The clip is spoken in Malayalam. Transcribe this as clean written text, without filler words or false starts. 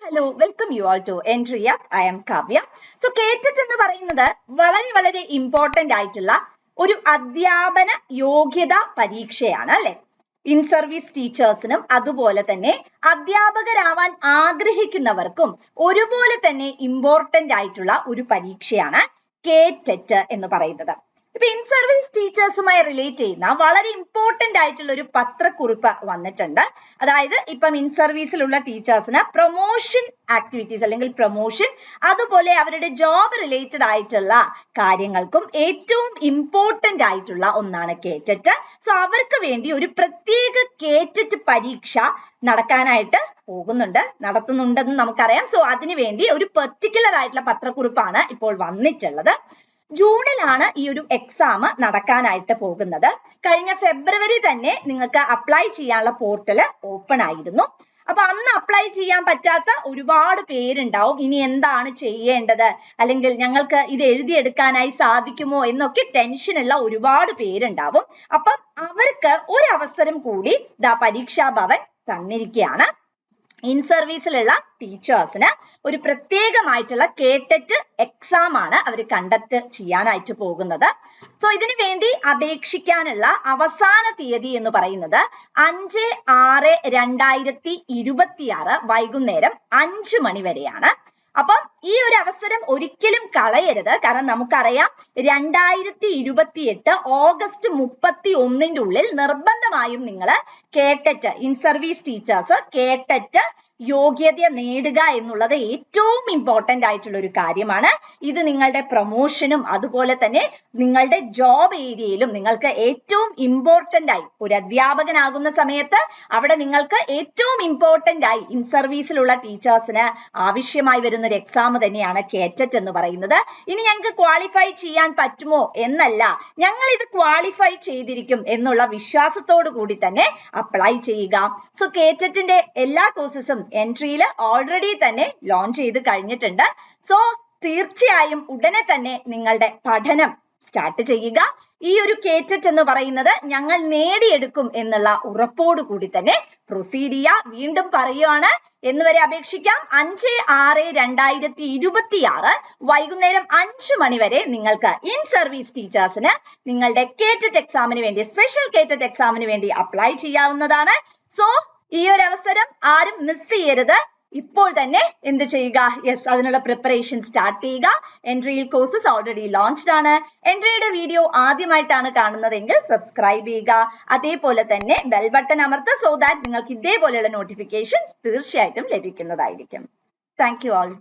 Hello, welcome you all to Entri app. I am Kavya. So കേറ്ററ്റ് എന്ന് പറയുന്നത് വളരെ ഇമ്പോർട്ടന്റ് ആയിട്ടുള്ള ഒരു അധ്യാപന യോഗ്യത പരീക്ഷയാണ് അല്ലെ. ഇൻ സർവീസ് ടീച്ചേഴ്സിനും അതുപോലെ തന്നെ അധ്യാപകരാവാൻ ആഗ്രഹിക്കുന്നവർക്കും ഒരുപോലെ തന്നെ ഇമ്പോർട്ടന്റ് ആയിട്ടുള്ള ഒരു പരീക്ഷയാണ് കേറ്ററ്റ് എന്ന് പറയുന്നത്. ഇപ്പൊ ഇൻ സർവീസ് ടീച്ചേഴ്സുമായി റിലേറ്റ് ചെയ്യുന്ന വളരെ ഇമ്പോർട്ടന്റ് ആയിട്ടുള്ള ഒരു പത്രക്കുറിപ്പ് വന്നിട്ടുണ്ട്. അതായത് ഇപ്പം ഇൻ സർവീസിലുള്ള ടീച്ചേഴ്സിന് പ്രൊമോഷൻ ആക്ടിവിറ്റീസ് അല്ലെങ്കിൽ പ്രൊമോഷൻ അതുപോലെ അവരുടെ ജോബ് റിലേറ്റഡ് ആയിട്ടുള്ള കാര്യങ്ങൾക്കും ഏറ്റവും ഇമ്പോർട്ടന്റ് ആയിട്ടുള്ള ഒന്നാണ് കേറ്ററ്റ്. സോ അവർക്ക് വേണ്ടി ഒരു പ്രത്യേക കേറ്ററ്റ് പരീക്ഷ നടക്കാനായിട്ട് നടത്തുന്നുണ്ടെന്ന് നമുക്കറിയാം. സോ അതിനു വേണ്ടി ഒരു പെർട്ടിക്കുലർ ആയിട്ടുള്ള പത്രക്കുറിപ്പാണ് ഇപ്പോൾ വന്നിട്ടുള്ളത്. ജൂണിലാണ് ഈ ഒരു എക്സാം നടക്കാനായിട്ട് പോകുന്നത്. കഴിഞ്ഞ ഫെബ്രുവരി തന്നെ നിങ്ങൾക്ക് അപ്ലൈ ചെയ്യാനുള്ള പോർട്ടൽ ഓപ്പൺ ആയിരുന്നു. അപ്പൊ അന്ന് അപ്ലൈ ചെയ്യാൻ പറ്റാത്ത ഒരുപാട് പേരുണ്ടാവും. ഇനി എന്താണ് ചെയ്യേണ്ടത്, അല്ലെങ്കിൽ ഞങ്ങൾക്ക് ഇത് എഴുതിയെടുക്കാനായി സാധിക്കുമോ എന്നൊക്കെ ടെൻഷനുള്ള ഒരുപാട് പേരുണ്ടാവും. അപ്പം അവർക്ക് ഒരു അവസരം കൂടി പരീക്ഷാ ഭവൻ തന്നിരിക്കുകയാണ്. ഇൻ സർവീസിലുള്ള ടീച്ചേഴ്സിന് ഒരു പ്രത്യേകമായിട്ടുള്ള കേറ്ററ്റ് എക്സാം ആണ് അവർ കണ്ടക്ട് ചെയ്യാനായിട്ട് പോകുന്നത്. സോ ഇതിനു വേണ്ടി അപേക്ഷിക്കാനുള്ള അവസാന തീയതി എന്ന് പറയുന്നത് 5/6/2026 വൈകുന്നേരം 5 മണി വരെയാണ്. അപ്പം ഈ ഒരു അവസരം ഒരിക്കലും കളയരുത്. കാരണം നമുക്കറിയാം 2028 ഓഗസ്റ്റ് 31 ഉള്ളിൽ നിർബന്ധമായും നിങ്ങൾ കേറ്ററ്റ് ഇൻ സർവീസ് ടീച്ചേഴ്സ് കേറ്ററ്റ് യോഗ്യത നേടുക എന്നുള്ളത് ഏറ്റവും ഇമ്പോർട്ടന്റ് ആയിട്ടുള്ള ഒരു കാര്യമാണ്. ഇത് നിങ്ങളുടെ പ്രൊമോഷനും അതുപോലെ തന്നെ നിങ്ങളുടെ ജോബ് ഏരിയയിലും നിങ്ങൾക്ക് ഏറ്റവും ഇമ്പോർട്ടന്റ് ആയി ഒരു അധ്യാപകനാകുന്ന സമയത്ത് അവിടെ നിങ്ങൾക്ക് ഏറ്റവും ഇമ്പോർട്ടന്റ് ആയി ഇൻ സർവീസിലുള്ള ടീച്ചേഴ്സിന് ആവശ്യമായി വരുന്ന ഒരു എക്സാം തന്നെയാണ് കേറ്ററ്റ് എന്ന് പറയുന്നത്. ഇനി ഞങ്ങൾക്ക് ക്വാളിഫൈ ചെയ്യാൻ പറ്റുമോ എന്നല്ല, ഞങ്ങൾ ഇത് ക്വാളിഫൈ ചെയ്തിരിക്കും എന്നുള്ള വിശ്വാസത്തോടു കൂടി തന്നെ അപ്ലൈ ചെയ്യുക. സോ കേറ്ററ്റിന്റെ എല്ലാ കോഴ്സസും എൻട്രിയിൽ ഓൾറെഡി തന്നെ ലോഞ്ച് ചെയ്ത് കഴിഞ്ഞിട്ടുണ്ട്. സോ തീർച്ചയായും ഉടനെ തന്നെ നിങ്ങളുടെ പഠനം സ്റ്റാർട്ട് ചെയ്യുക. ഈ ഒരു കേറ്ററ്റ് എന്ന് പറയുന്നത് ഞങ്ങൾ നേടിയെടുക്കും എന്നുള്ള ഉറപ്പോടു കൂടി തന്നെ പ്രൊസീഡ് ചെയ്യുക. വീണ്ടും പറയുകയാണ്, എന്ന് വരെ അപേക്ഷിക്കാം. 5/6/2026 വൈകുന്നേരം 5 മണി വരെ നിങ്ങൾക്ക് ഇൻ സർവീസ് ടീച്ചേഴ്സിന് നിങ്ങളുടെ കേറ്ററ്റ് എക്സാമിന് വേണ്ടി സ്പെഷ്യൽ കേറ്ററ്റ് എക്സാമിന് വേണ്ടി അപ്ലൈ ചെയ്യാവുന്നതാണ്. സോ ഈ ഒരു അവസരം ആരും മിസ് ചെയ്യരുത്. ഇപ്പോൾ തന്നെ എന്ത് ചെയ്യുക? അതിനുള്ള പ്രിപ്പറേഷൻ സ്റ്റാർട്ട് ചെയ്യുക. എൻട്രിയിൽ കോഴ്സസ് ഓൾറെഡി ലോഞ്ച്ഡ് ആണ്. എൻട്രിയുടെ വീഡിയോ ആദ്യമായിട്ടാണ് കാണുന്നതെങ്കിൽ സബ്സ്ക്രൈബ് ചെയ്യുക. അതേപോലെ തന്നെ ബെൽ ബട്ടൺ അമർത്തുക. സോ ദാറ്റ് നിങ്ങൾക്ക് ഇതേപോലെയുള്ള നോട്ടിഫിക്കേഷൻ തീർച്ചയായിട്ടും ലഭിക്കുന്നതായിരിക്കും. Thank you all.